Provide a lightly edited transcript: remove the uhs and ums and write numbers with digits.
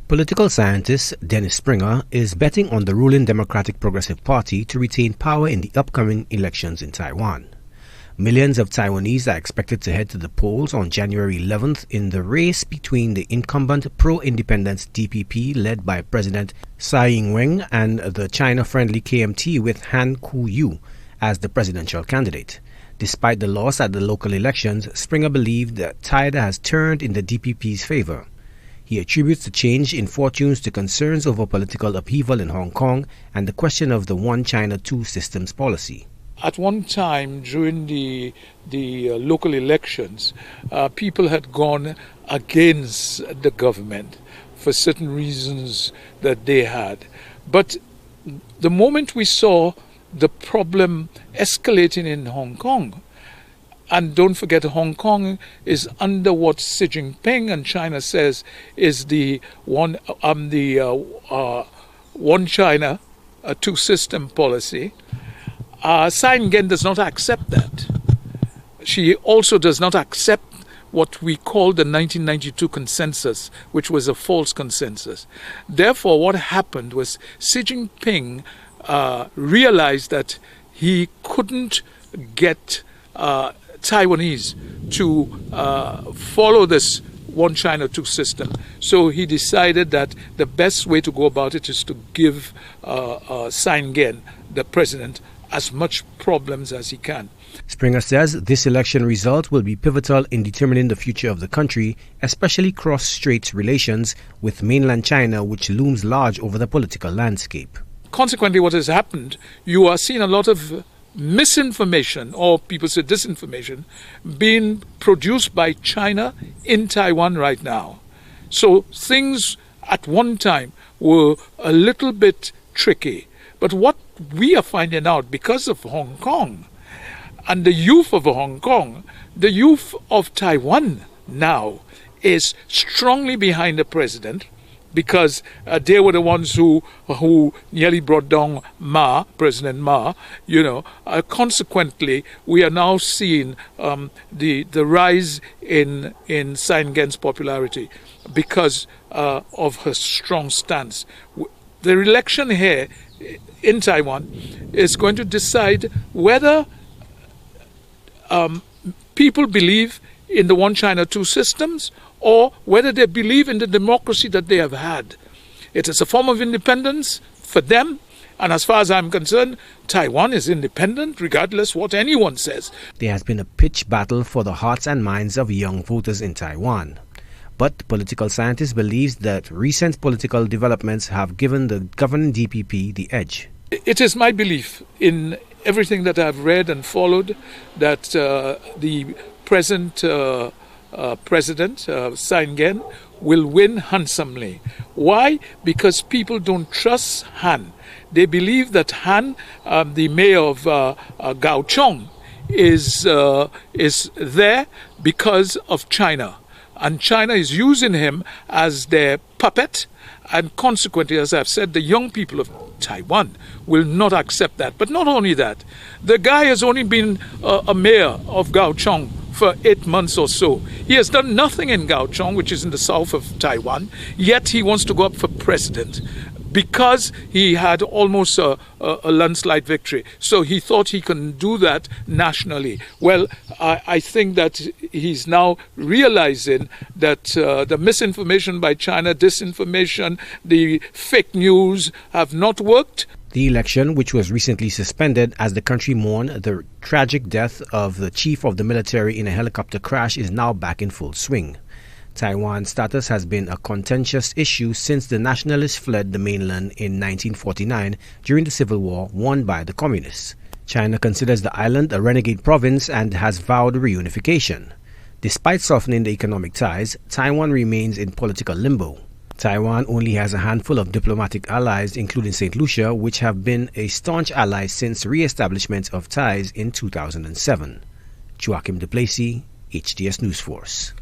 Political scientist Dennis Springer is betting on the ruling Democratic Progressive Party to retain power in the upcoming elections in Taiwan. Millions of Taiwanese are expected to head to the polls on January 11th in the race between the incumbent pro-independence DPP led by President Tsai Ing-wen and the China-friendly KMT with Han Kuo-yu as the presidential candidate. Despite the loss at the local elections, Springer believed that tide has turned in the DPP's favor. He attributes the change in fortunes to concerns over political upheaval in Hong Kong and the question of the One China Two Systems policy. At one time during the local elections, people had gone against the government for certain reasons that they had. But the moment we saw the problem escalating in Hong Kong, and don't forget, Hong Kong is under what Xi Jinping and China says is the one China, two system policy. Tsai Ing-wen does not accept that. She also does not accept what we call the 1992 consensus, which was a false consensus. Therefore, what happened was Xi Jinping realized that he couldn't get Taiwanese to follow this One China Two system. So he decided that the best way to go about it is to give Tsai Ing-wen, the president, as much problems as he can. Springer says this election result will be pivotal in determining the future of the country, especially cross-strait relations with mainland China, which looms large over the political landscape. Consequently, what has happened, you are seeing a lot of misinformation, or people say disinformation, being produced by China in Taiwan right now. So things at one time were a little bit tricky. But what we are finding out, because of Hong Kong and the youth of Hong Kong, the youth of Taiwan now is strongly behind the president, because they were the ones who nearly brought down President Ma. Consequently, we are now seeing the rise in Tsai Ing-wen's popularity because of her strong stance. The election here in Taiwan is going to decide whether people believe in the One China Two systems, or whether they believe in the democracy that they have had. It is a form of independence for them, and as far as I'm concerned, Taiwan is independent regardless what anyone says. There has been a pitched battle for the hearts and minds of young voters in Taiwan. But political scientists believe that recent political developments have given the governing DPP the edge. It is my belief, in everything that I've read and followed, that the present President Tsai Ing-wen will win handsomely. Why? Because people don't trust Han. They believe that Han, the mayor of Kaohsiung, is there because of China. And China is using him as their puppet. And consequently, as I've said, the young people of Taiwan will not accept that. But not only that, the guy has only been a mayor of Kaohsiung for 8 months or so. He has done nothing in Kaohsiung, which is in the south of Taiwan, yet he wants to go up for president because he had almost a landslide victory. So he thought he can do that nationally. Well, I think that he's now realizing that the misinformation by China, disinformation, the fake news have not worked. The election, which was recently suspended as the country mourned the tragic death of the chief of the military in a helicopter crash, is now back in full swing. Taiwan's status has been a contentious issue since the nationalists fled the mainland in 1949 during the civil war won by the communists. China considers the island a renegade province and has vowed reunification. Despite softening the economic ties, Taiwan remains in political limbo. Taiwan only has a handful of diplomatic allies, including St. Lucia, which have been a staunch ally since re-establishment of ties in 2007. Joachim Duplessis, HTS News Force.